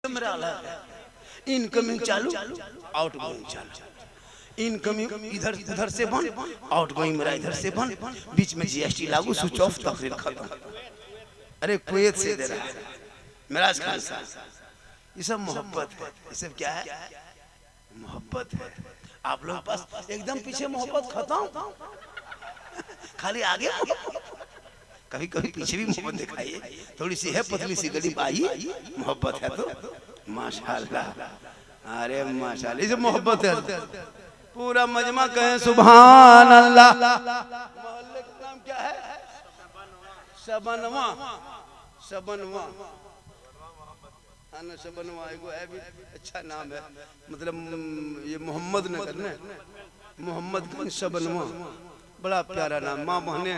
System मेरा अलग है। इनकमिंग चालू, आउटगोइंग चालू। इनकमिंग इधर उधर से बंद, आउटगोइंग मेरा इधर से बंद, बीच में जीएसटी लागू, स्विच ऑफ, तकरीर खत्म। अरे कुवैत से दे रहा है मेराज खान साहब। ये सब मोहब्बत है, ये सब क्या है? मोहब्बत है। आप लोग पास एकदम पीछे मोहब्बत खत्म, खाली आगे कभी कभी पीछे भी मोहब्बत दिखाइए, थोड़ी सी है पतली सी गली आई मोहब्बत है तो माशाल्लाह। अरे माशाल्लाह, ये मोहब्बत है। पूरा मजमा कहे सुभान अल्लाह। मोहल्ले का नाम क्या है? सबनवा। सबनवा सबनवा एगो है भी अच्छा नाम है, मतलब ये मोहम्मद नगर ने, मोहम्मद सबनवा, बड़ा प्यारा नाम। माँ बहने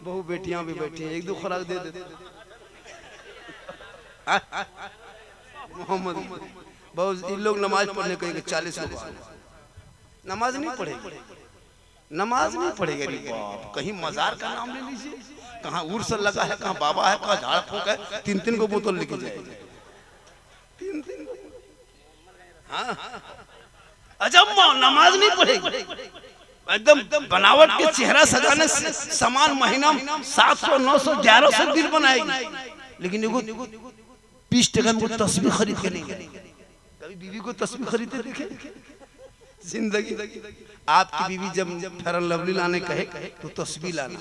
बहु बेटियां भी बैठी हैं, एक दो खुराक दे देते। मोहम्मद बहुत इन लोग नमाज पढ़ने कहेंगे 40 लोग नमाज नहीं पढ़ेगी, नमाज नहीं पढ़ेगी। बाप, कहीं मजार का नाम ले लीजिए, कहाँ उर्स लगा है, कहाँ बाबा है, कहाँ झाड़ फूक है, 3-3 को बोतल लेके जाएगी। 3-3 हाँ अजब नमाज नहीं पढ़ेगी। एकदम बनावट के चेहरा सजाने से समान महीना 700, 900, 1100 बिल बनाएगी, लेकिन एगो 20 टका में तस्वीर खरीद के नहीं करेंगे। कभी बीवी को तस्वीर खरीदते देखे जिंदगी? आपकी बीवी जब फेयर एंड लवली लाने कहे तो तस्वीर लाना,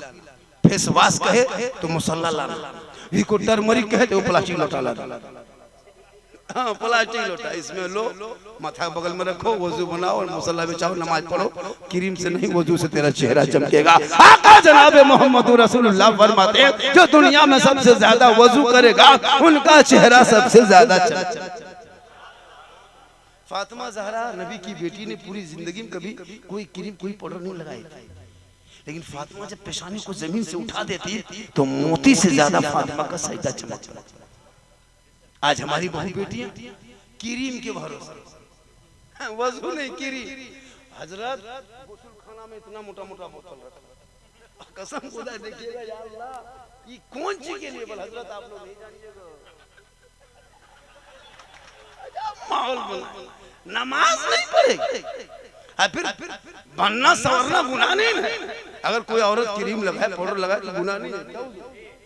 फेस वॉश कहे तो मसाला लाना, भी को टर्मरिक कहे तो प्लास्टिक लोटा लाना। हाँ, प्लास्टिक लोटा, इसमें लो, माथा बगल में रखो, वजू बनाओ और मसाला बिछाओ, नमाज पढ़ो। क्रीम से नहीं, वजू से तेरा चेहरा चमकेगा। आका जनाब मोहम्मद रसूलुल्लाह फरमाते हैं, जो दुनिया में सबसे ज्यादा वजू करेगा उनका चेहरा सबसे ज्यादा चमकेगा। फातिमा ज़हरा नबी की बेटी ने पूरी जिंदगी में कभी कोई क्रीम, कोई पाउडर नहीं लगाई थी, लेकिन फातिमा जब पेशानी को जमीन से उठा देती तो मोती से ज्यादा फातिमा का सजदा चमकता। आज हमारी बहू बेटियां क्रीम के भरोसे, वजू नहीं क्रीम। हजरत गुस्ल खाना में इतना मोटा मोटा बोतल रखा, कसम खुदा देखिएगा या अल्लाह, ये कौन चीज के लिए बोल हजरत आप लोग नहीं जानिएगा। माहौल बना, नमाज नहीं पढ़ेगी, फिर बनना संवरना गुनाह नहीं है। अगर कोई औरत क्रीम लगाए, पाउडर लगाए तो गुनाह नहीं है,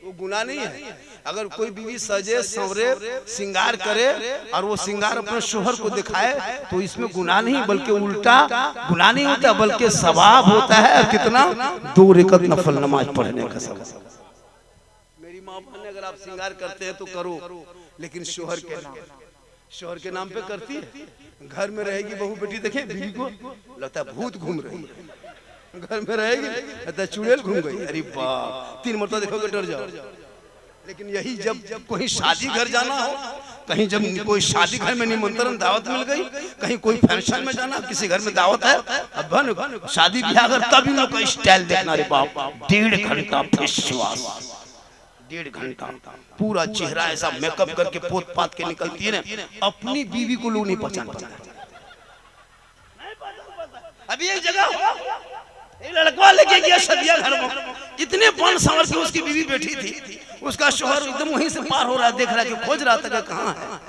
वो गुनाह नहीं है। अगर कोई बीवी सजे संवरे श्रृंगार करे और वो श्रृंगार अपने शोहर को दिखाए तो इसमें गुनाह नहीं, बल्कि उल्टा गुनाह नहीं होता, बल्कि सवाब होता है। और कितना? 2 रकात नफल नमाज पढ़ने का सवाब। मेरी माँ बहन, अगर आप श्रृंगार करते हैं तो करो, लेकिन शोहर के नाम पे करती है। घर में रहेगी बहू बेटी, देखे बीवी को लगता है भूत घूम रही है, घर में रहेगी लगता है चुड़ैल घूम गई। अरे बाप, 3 मरतबा देखोगे डर जाओ। लेकिन यही जब कोई शादी घर जाना हो, कहीं जब कोई शादी घर में निमंत्रण दावत मिल गई, कहीं कोई फंक्शन में जाना, किसी घर में दावत है, अब शादी ब्याह अगर तब इन लोग का स्टाइल देखना। रे बाप, 1.5 घंटा फेस वॉश, 1.5 घंटा पूरा चेहरा ऐसा मेकअप करके पोत पात के निकलती है ना, अपनी बीवी को लोग नहीं पहचान पाते। अभी एक जगह एक लड़का लेके गया सदिया घर में, इतने बन संवर के उसकी बीवी बैठी थी, उसका शोहर एकदम वहीं से पार हो रहा, देख रहा कि खोज रहा था कहाँ है,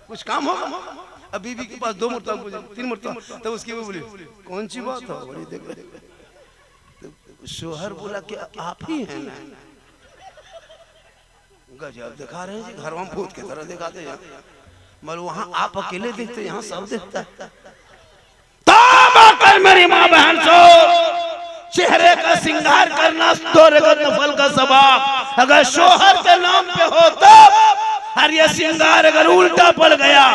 कुछ काम होगा। अब बीवी के पास 2 मरतबा 3 मरतबा, तब उसकी बोली कौन सी बात है, बड़ी देख। शोहर बोला कि आप ही हैं ना। गजब दिखा रहे हैं जी, घर में भूत की तरह दिखाते हैं, मगर वहां आप अकेले देखते, यहाँ सब देखता है। मेरी माँ बहन सो, चेहरे का श्रृंगार करना 2 रकात नफल का सवाब अगर शोहर के नाम पे हो तो, और ये श्रृंगार अगर उल्टा पड़ गया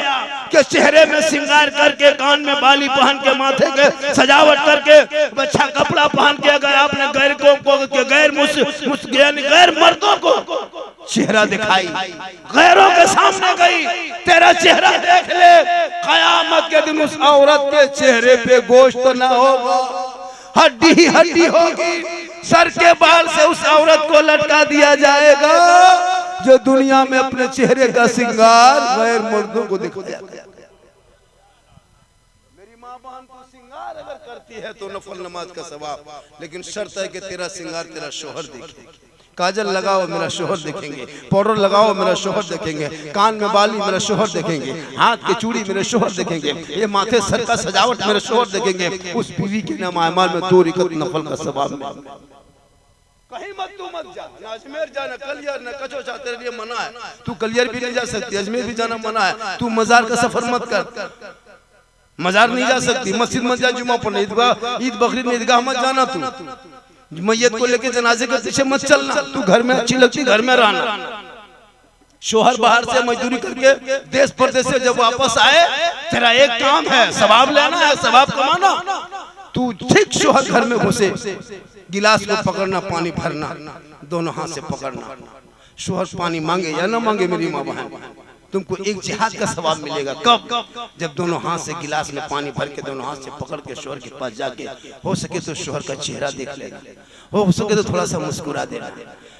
कि चेहरे में श्रृंगार करके, कान में बाली पहन के, माथे के सजावट करके, अच्छा कपड़ा पहन के अगर आपने गैर मर्दों को चेहरा दिखाई, गैरों के सामने गई, तेरा चेहरा देख ले, कयामत के दिन उस औरत के चेहरे पे गोश्त ना होगा, हड्डी ही हड्डी होगी। सर के बाल से उस औरत को लटका दिया जाएगा जो दुनिया में अपने चेहरे का श्रृंगार गैर मर्दों को दिखाया गया। मेरी माँ बहन को श्रृंगार अगर करती है तो नफल नमाज का सवाब, लेकिन शर्त है कि तेरा श्रृंगार तेरा शोहर देखे। काजल लगाओ मेरा शोहर देखेंगे, पाउडर लगाओ मेरा शोहर देखेंगे, कान में बाली मेरा शोहर देखेंगे, हाथ के चूड़ी मेरे शोहर देखेंगे, ये माथे सर का सजावट मेरे शोहर देखेंगे। उस बीवी के नाम अमाल में 2 रकात नफल का सवाब मिलेगा। कहीं मत तू मत जा, ना अजमेर जा, ना कलियर, ना कचौचा, तेरे लिए मना है। तू कलियर भी नहीं जा सकती, अजमेर भी जाना मना है। तू मजार का सफर मत कर, मजार नहीं जा सकती, मस्जिद मत जा, जुमा पढ़ने, ईद बकरीद में ईदगाह मत जाना, तू मैयत को लेके जनाजे के पीछे मत चलना, तू घर में अच्छी लगती घर में रहना। शोहर बाहर से मजदूरी करके देश परदेश से जब वापस आए, तेरा एक काम है, सवाब लेना है, सवाब कमाना। तू ठीक शोहर घर में घुसे, गिलास को पकड़ना, पानी भरना, दोनों हाथ से पकड़ना। शोहर पानी मांगे या ना मांगे, मेरी माँ बहन, तुमको एक जिहाद का सवाब मिलेगा। कब? जब दोनों हाथ से गिलास में पानी भर के दोनों हाथ से पकड़ के शोहर के पास जाके, हो सके तो शोहर का चेहरा देख लेना, हो सके तो थोड़ा सा मुस्कुरा देना,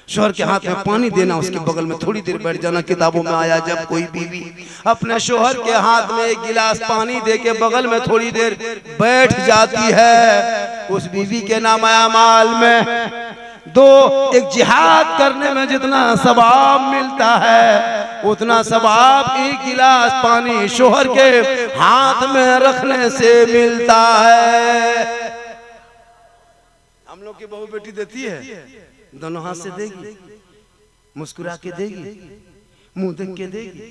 शोहर के हाथ में पानी देना, उसके बगल में थोड़ी देर बैठ जाना। किताबों में आया जब कोई बीवी अपने शोहर के हाथ में एक गिलास पानी दे के बगल में थोड़ी देर बैठ जाती है, उस बीवी के नाम अमाल में एक जिहाद करने में जितना सवाब मिलता है, उतना सवाब एक गिलास पानी शोहर के हाथ में रखने से मिलता है। हम लोग की बहू बेटी देती है, दोनों हाथ से देगी, मुस्कुरा के देगी, मुंह देख के देगी।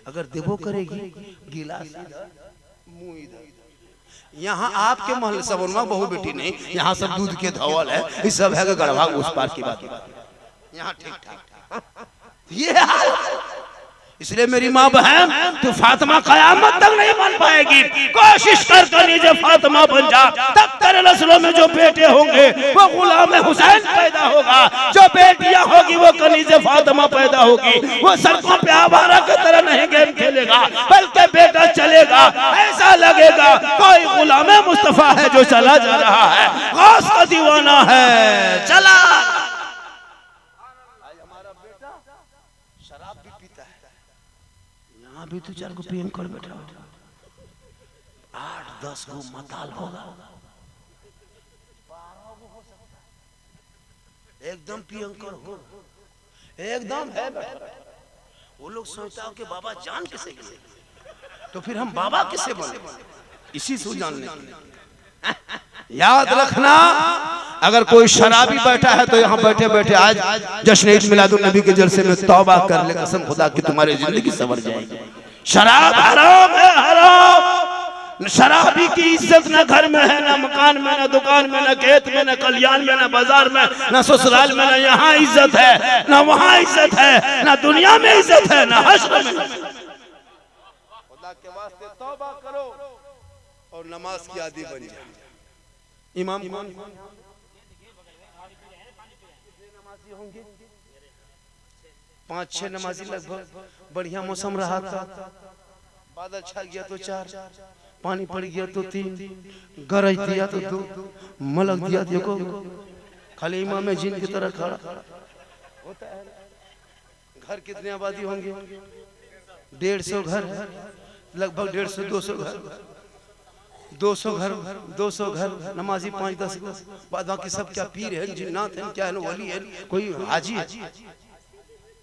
अगर देवो करेगी, गिलास इधर, मुंह इधर। यहाँ आपके महल सबरमा बहू बेटी नहीं, यहाँ सब दूध के धवल है, इस सब है गढ़वा उस पार की बात, यहाँ ठीक ठाक। ये इसलिए मेरी माँ बहन, तू फातिमा कयामत तक नहीं बन पाएगी। कोशिश कर कनीज़े फातिमा बन जा, तब तेरे नस्लों में जो बेटे होंगे वो गुलाम हुसैन पैदा होगा, जो बेटियां होगी वो कनीज़े फातिमा पैदा होगी। वो सड़कों पे आवारा की तरह नहीं गेम खेलेगा, बल्कि बेटा चलेगा, ऐसा लगेगा कोई गुलाम मुस्तफा है जो चला जा रहा है, गौस का दीवाना है, चला। अभी तो 4 को पियन कर बैठा, 8-10 को मताल होगा, एकदम पियंकर हो, एकदम है। वो लोग सोचता हो कि बाबा जान किसे किसे, तो फिर हम बाबा किसे बने, इसी से जानने की। याद रखना, अगर कोई शराबी बैठा है तो यहाँ बैठे बैठे आज जश्न ईद मिलादुन नबी के जलसे में तौबा कर ले, कसम खुदा की तुम्हारी जिंदगी संवर जाएगी। शराब हराम है, हराम। शराबी की इज्जत न घर में है, न मकान में, न दुकान में, न खेत में, न कल्याण में, न बाजार में, न ससुराल में, न यहाँ इज्जत है, न वहाँ इज्जत है, न दुनिया में इज्जत है, न हश्र में। खुदा के वास्ते तौबा करो और नमाज की आदी बन जाओ। इमाम कौन? 5-6 नमाजी लगभग। बढ़िया मौसम रहा था, बादल छा गया तो 4, पानी पड़ गया तो 3, गरज दिया तो 2, मलक दिया देखो, खाली इमाम में जिन की तरह खड़ा होता है। घर कितने आबादी होंगे? 150 घर, लगभग 150-200 घर, 200 घर, नमाजी 5-10 बाद बाकी सब क्या पीर है, जिन्नात है, क्या है, वली है, कोई हाजी है।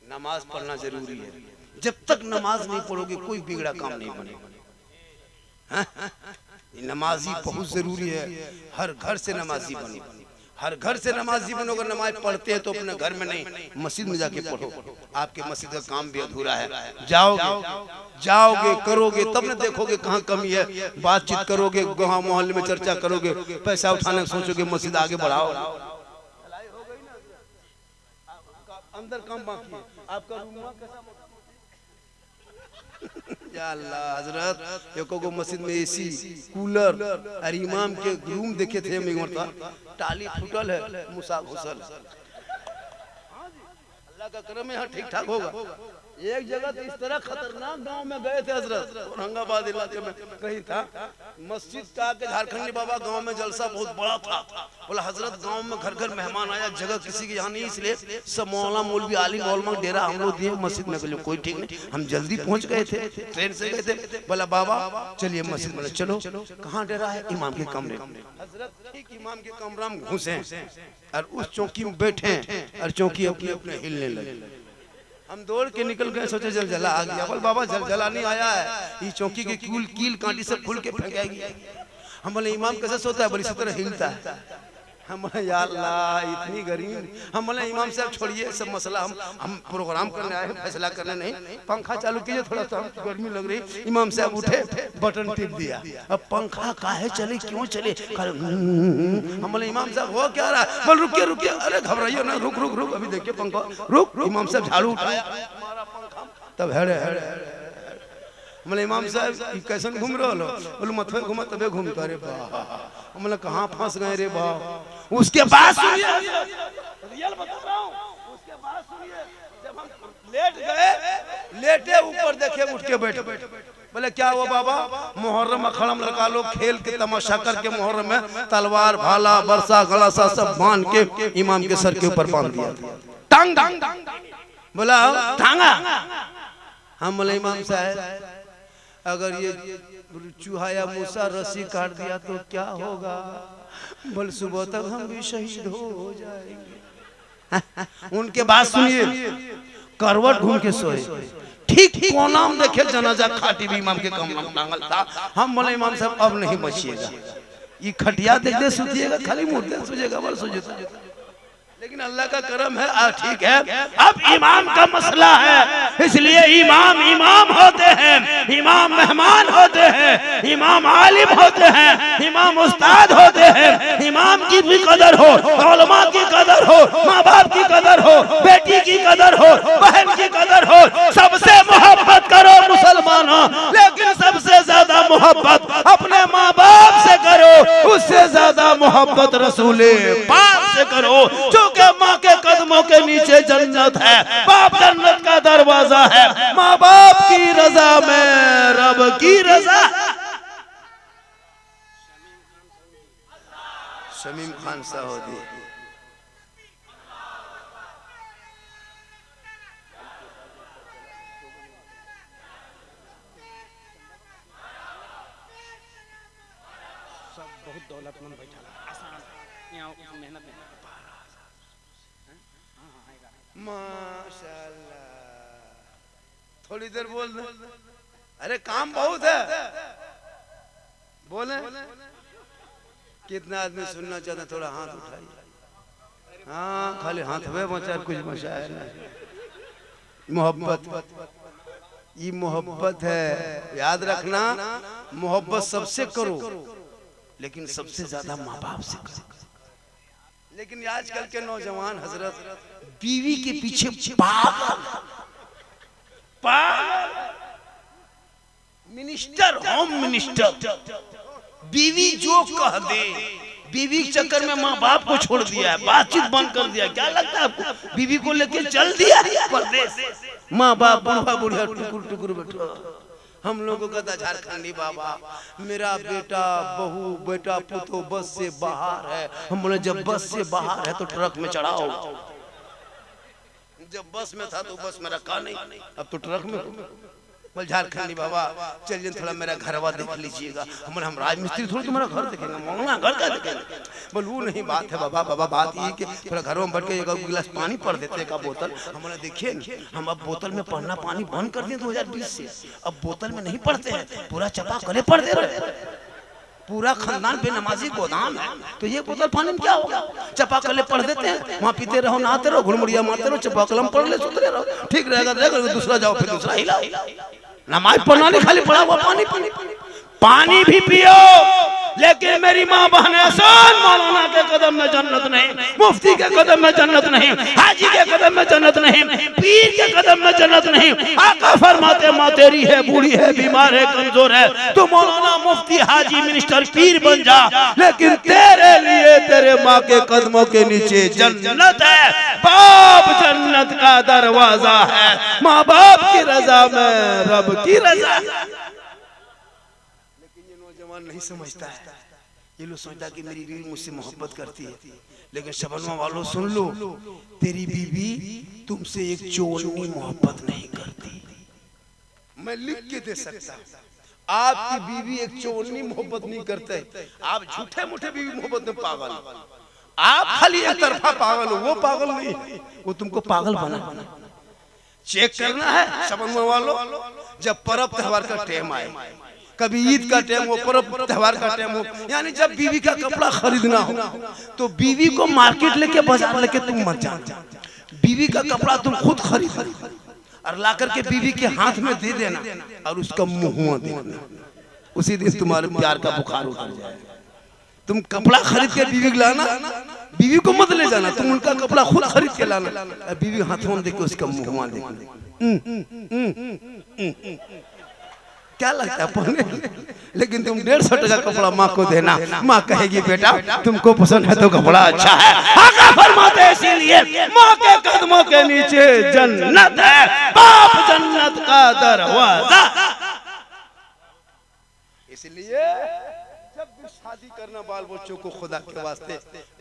नमाज पढ़ना जरूरी है, जब तक नमाज नहीं पढ़ोगे कोई बिगड़ा काम नहीं बनेगा। नमाजी बहुत जरूरी है, हर घर से नमाजी बने, हर घर से नमाजी बनो। अगर नमाज पढ़ते हैं तो अपने घर में नहीं, मस्जिद में जाके पढ़ो। आपके मस्जिद का काम भी अधूरा है, जाओगे करोगे तब न देखोगे कहाँ कमी है। बातचीत करोगे, गाँव मोहल्ले में चर्चा करोगे, पैसा उठाने सोचोगे, मस्जिद आगे बढ़ाओ। अंदर काम बाकी है, आपका रूम या अल्लाह हजरत, एको को मस्जिद में एसी, कूलर और इमाम के रूम देखे थे, टाली फुटल है, मुसा घुसल। अल्लाह का करम यहाँ ठीक ठाक होगा। एक जगह तो इस तरह खतरनाक गांव में गए थे हजरत, औरंगाबाद इलाके में कहीं था, मस्जिद का के झारखंडी बाबा गांव में जलसा बहुत बड़ा था। बोला हजरत गांव में घर घर मेहमान आया, जगह किसी की यहाँ नहीं, इसलिए सब मौला मौलवी आलिम मौलमा डेरा हम लोग दिए मस्जिद में। बोले कोई ठीक नहीं, हम जल्दी पहुंच गए थे, ट्रेन से गए थे। बोला बाबा चलिए मस्जिद में, चलो कहाँ डेरा है? इमाम के कमरे। हजरत ठीक इमाम के कमरा में घुसे और उस चौकी में बैठे, और चौकी अपने अपने हिलने लगे। हम दौड़ के निकल गए, सोचे जलजला आ गया। बोल बाबा जलजला नहीं आया है, ये चौकी के कील कांटी सब खुल के फेंकेगी। हम बोले इमाम कैसे सोता है? बोले इसी तरह हिलता है। हम बोले या अल्लाह इतनी गरीब। हम बोले इमाम साहब छोड़िए सब मसला, हम प्रोग्राम करने आए हैं, फैसला करने नहीं। पंखा चालू कीजिए थोड़ा सा, गर्मी लग रही। इमाम साहब उठे, बटन टिप दिया। अब पंखा काहे चले, क्यों चले? हम बोले इमाम साहब हो क्या रहा है? बोल रुकिए रुकिए, अरे घबराइए ना, रुक रुक रुक, अभी देखिए पंखा रुक। इमाम साहब झाड़ू उठाया, तब हेड़े हेड़े। बोले इमाम साहब कैसे घूम रहे हो? बोले मथुरा घूमा तबे घूमता। अरे बा, बोले कहाँ फंस गए रे बा। उसके बाद सुनिए, रियल बता रहा हूँ, उसके बाद सुनिए, जब हम लेट गए, लेटे ऊपर देखे, उठ के बैठे। बोले क्या हुआ बाबा? मुहर्रम अखाड़ा में लड़का लोग खेल के तमाशा करके मुहर्रम में तलवार भाला बरसा गलासा सब बांध के इमाम के सर के ऊपर बांध दिया। टांग बोला टांगा। हम बोले इमाम साहब अगर ये चूहा या मूसा रस्सी काट दिया तो क्या होगा? बोल सुबह तक हम भी शहीद हो जाएंगे। उनके बाद सुनिए, करवट घूम के सोए, ठीक कोना में देखे जनाजा खाटी भी इमाम के कमर में टांगल था। हम बोले इमाम साहब अब नहीं बचिएगा, ये खटिया देख दे सुतिएगा, खाली मुर्दे सोचेगा। बोल सोचे, लेकिन अल्लाह का करम है, ठीक है। अब इमाम का मसला है, इसलिए इमाम इमाम होते हैं, इमाम मेहमान होते हैं, इमाम आलिम होते हैं, इमाम उस्ताद होते हैं। इमाम की भी कदर हो, उलमा की कदर हो, माँ बाप की कदर हो, बेटी की कदर हो, बहन की कदर हो। सबसे मोहब्बत करो मुसलमानों, लेकिन सबसे ज्यादा मोहब्बत अपने माँ बाप से करो, उससे ज्यादा मोहब्बत रसूले पाक से करो। क्योंकि माँ के कदमों के नीचे जन्नत है, बाप जन्नत का दरवाजा है। माँ बाप की रजा में रब की रजा। शमीम खान साहूदी सब बहुत दौलतमंद बैठा आसान यहाँ मेहनत में। माशाल्लाह, थोड़ी देर बोल दे। अरे काम बहुत है, बोले। कितना आदमी सुनना चाहता, थोड़ा हाथ उठाइए। हाँ खाली हाथ वे बचा, कुछ बचा है ना। मोहब्बत, ये मोहब्बत है, याद रखना। मोहब्बत सबसे करो, लेकिन सबसे ज्यादा माँ बाप से करो। लेकिन आजकल के नौजवान हजरत बीवी के पीछे पागल, मिनिस्टर, होम मिनिस्टर। बीवी जो कह दे, बीवी के चक्कर में माँ बाप को छोड़ दिया है, बातचीत बंद कर दिया। क्या लगता है आपको? बीवी को लेके चल दिया परदेश। माँ बाप बुढ़ा बुढ़िया टुकुर टुकुर बैठो। हम लोगों का था झारखंडी बाबा, मेरा बेटा बहू बेटा पुतो बस से बाहर है। हम बोले जब बस से बाहर है तो ट्रक में चढ़ाओ। जब बस में था तो बस में रखा नहीं, अब तो ट्रक में। बोल झारखंडी बाबा चलिए थोड़ा मेरा घरवा देख लीजिएगा। हम राजमिस्त्री थोड़ा तुम्हारा घर देखेंगे, मौलाना घर का देखेंगे। बोल वो नहीं बात है बाबा, बाबा बात ये कि थोड़ा घरों में बैठ के एक गिलास पानी पढ़ देते, एक बोतल। हमने देखिए हम अब बोतल में पढ़ना पानी बंद कर दिए 2020 से। अब बोतल में नहीं पढ़ते हैं, पूरा चपा कले पढ़ दे रहे। पूरा खानदान बेनमाजी गोदाम है, तो ये बोतल पानी में क्या होगा? चपा कले पढ़ देते हैं, वहाँ पीते रहो, नहाते रहो, घुड़मुड़िया मारते रहो, चपा कलम पढ़ ले, सुतरे रहो, ठीक रहेगा। दूसरा जाओ फिर दूसरा हिलाओ। नमाज पढ़ना नहीं, खाली पढ़ा हुआ पानी पानी पानी भी पियो। लेकिन मेरी माँ बहनें सुन, मौलाना के कदम में जन्नत नहीं, मुफ्ती के कदम में जन्नत नहीं, हाजी के कदम में जन्नत नहीं, पीर के कदम में जन्नत नहीं। आका फरमाते माँ तेरी है, बूढ़ी है, बीमार है, कमजोर है, तू मौलाना मुफ्ती हाजी मिनिस्टर पीर बन जा, लेकिन तेरे लिए तेरे माँ के कदमों के नीचे जन्नत है। बाप जन्नत का दरवाजा है, माँ बाप की रजा में रब की रजा। नहीं समझता है, ये लोग सोचता कि मेरी बीवी मुझसे मोहब्बत करती है। लेकिन शबनवा वालों सुन लो, तेरी बीवी तुमसे एक चोरनी मोहब्बत नहीं करती। मैं लिख के दे सकता, आपकी बीवी एक चोरनी मोहब्बत नहीं करते। आप झूठे मूठे बीवी मोहब्बत में पागल। आप खाली एक तरफा पागल हो, वो पागल नहीं, वो तुमको पागल बना। चेक करना है समझ वालों, जब पर्व त्योहार का टाइम आए, कभी ईद का टाइम हो, पर्व त्योहार का टाइम हो, यानी जब बीवी का कपड़ा खरीदना हो तो बीवी को मार्केट लेके बाजार लेके तुम मत जाना। बीवी का कपड़ा तुम खुद खरीद और ला करके बीवी के हाथ में दे देना और उसका मुंह देखना, उसी दिन तुम्हारे प्यार का बुखार उतर जाएगा। तुम कपड़ा खरीद के बीवी को लाना, बीवी को मत ले जाना, तुम उनका कपड़ा खुद खरीद के लाना और बीवी हाथों में देखे उसका मुंह देखना। क्या लगता है पहने, लेकिन तुम 150 का कपड़ा माँ को देना, माँ कहेगी बेटा तुमको पसंद है तो कपड़ा अच्छा है। आका फरमाते इसीलिए माँ के कदमों के नीचे जन्नत है, बाप जन्नत का दरवाजा। इसलिए जब भी शादी करना बाल बच्चों को खुदा के वास्ते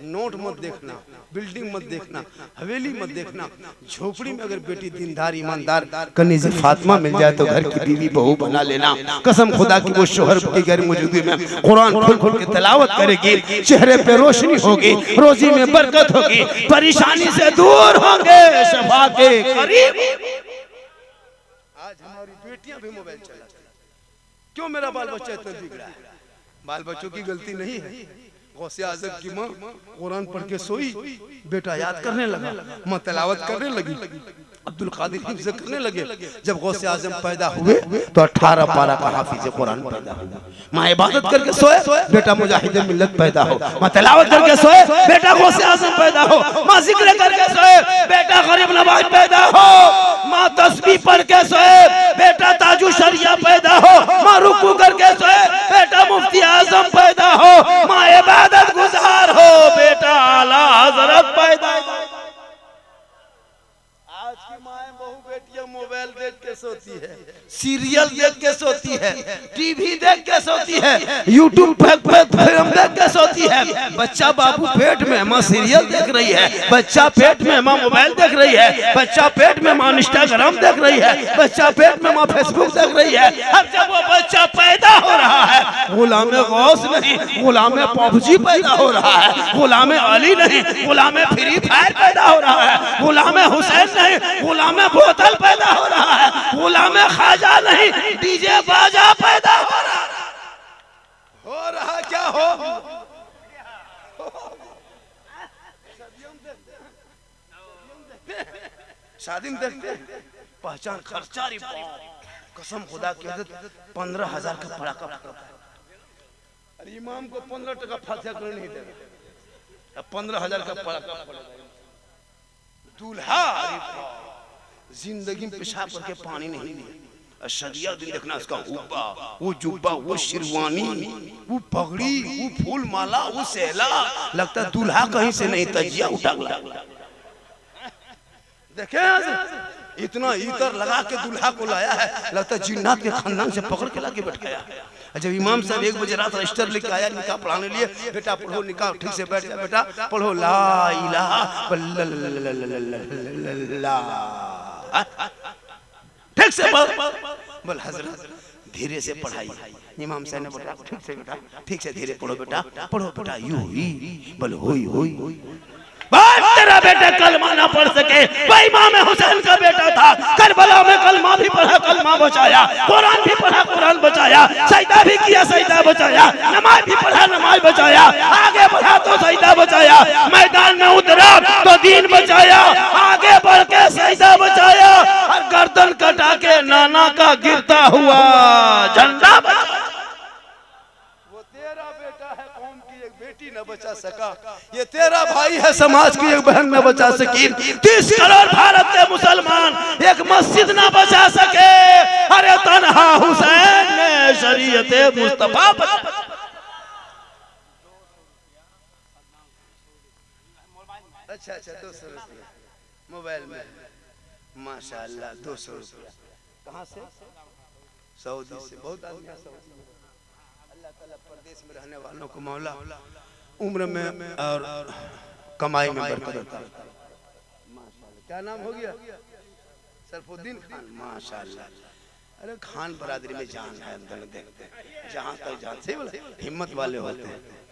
नोट मत देखना, बिल्डिंग मत देखना, हवेली मत देखना, झोपड़ी में अगर बेटी दीनदार ईमानदार कनीज़ फातिमा मिल जाए तो घर की बीवी बहू बना लेना। कसम खुदा की वो शोहर की गैर मौजूदगी में कुरान खोल खोल के तिलावत करेगी, चेहरे पे रोशनी होगी, रोजी में बरकत होगी, परेशानी से दूर होंगे, शफा के करीब। आज हमारी बेटियां भी मोबाइल चलाती हैं, क्यों मेरा बाल बच्चा इतना बिगड़ा है? बाल बच्चों की गलती नहीं है। गौसे आज़म की माँ कुरान पढ़ के सोई, बेटा याद करने लगा, माँ तिलावत करने लगी, अब्दुल कादिर हिफ्ज़ करने लगे। जब गौसे आज़म पैदा हुए तो 18 पारा का हाफिज़ कुरान पैदा हुआ। माँ इबादत करके सोए, बेटा मुजाहिद मिल्लत पैदा हो। माँ तिलावत करके सोए, बेटा गौसे आज़म पैदा हो। माँ जिक्र करके सोए, बेटा गरीब नवाज पैदा हो। माँ तस्बीह पढ़ के सोए, बेटा ताजु शरिया पैदा हो। माँ रुकू करके सोए, बेटा मुफ्ती आजम पैदा हो। माँ इबादत गुजार हो, बेटा आला हजरत पैदा हो। आज की माएं बहु बेटियां मोबाइल देख के सोती है, सीरियल देख के सोती है, टीवी देख के सोती है, यूट्यूब पे फिल्म देख के सोती है। बच्चा बाबू पेट में, माँ सीरियल देख रही है, बच्चा पेट में माँ मोबाइल देख रही है, बच्चा पेट में माँ इंस्टाग्राम देख रही है, बच्चा पेट में माँ फेसबुक देख रही है। अब जब वो बच्चा पैदा हो रहा है, गुलाम गौस नहीं, गुलाम पबजी पैदा हो रहा है, गुलाम अली नहीं, गुलाम फ्री फायर पैदा हो रहा है, गुलाम हुसैन नहीं, गुलाम बोतल पैदा हो रहा है, गुलाम खाजा नहीं, डीजे बाजा पैदा हो रहा क्या हो? शादी में देखते पहचान खर्चा रही, कसम खुदा की इज्जत 15,000 का पड़ाका पड़ता है। अरे इमाम को 15 टका फातिहा करने नहीं देगा, 15,000 का पड़ाका पड़ेगा। दूल्हा जिंदगी में पेशाब करके पानी नहीं लिया, सदिया दिन देखना उसका हुब्बा, वो जुब्बा, वो शेरवानी, वो पगड़ी, वो फूल माला, वो सेला, लगता है दूल्हा कहीं से नहीं तजिया उठा गया। देखे इतना इतर लगा के दूल्हा को लाया है, लगता है जिन्नात के खानदान से पकड़ के लाके बैठाया। जब इमाम साहब 1 बजे रात रजिस्टर लेके आया निकाह पढ़ाने लिए, बेटा पढ़ो निकाह, ठीक से बैठ जा बेटा, पढ़ो ला इलाहा इल्लल्लाह, ठीक से बोल हजरत, धीरे से पढ़ाई। इमाम साहब ने बोला ठीक से बेटा, ठीक से धीरे पढ़ो बेटा, पढ़ो बेटा, यू ही बोल होई होई। बात तेरा बेटा कलमा ना पढ़ सके, भाई इमाम हुसैन का बेटा था, करबला में कलमा भी पढ़ा, कलमा बचाया, कुरान भी पढ़ा, कुरान बचाया, सजदा भी किया, सजदा बचाया, नमाज भी पढ़ा, नमाज बचाया, आगे बढ़ा तो सजदा बचाया, मैदान में उतरा तो दीन बचाया, आगे बढ़ के सजदा बचाया और गर्दन कटा के नाना का गिरता हुआ झंडा बचाया। वो तेरा बेटा है, कौम की एक बेटी न बचा सका, ये तेरा भाई है, समाज की एक बहन न बचा सकी, 30 करोड़ भारत के मुसलमान एक मस्जिद न बचा सके। अरे तन्हा हुसैन ने शरीयते मुस्तफा बचा। अच्छा 200 रुपया मोबाइल में, माशाअल्लाह 200 रुपया कहाँ से? सऊदी से। बहुत आदमी अल्लाह ताला परदेश में रहने वालों को मौला उम्र में और कमाई में बरकत देता है। माशाअल्लाह। क्या नाम हो गया? सरफुद्दीन खान। माशाअल्लाह। अरे खान बरादरी में जान है, देखते जहाँ तक जान से हिम्मत वाले होते हैं।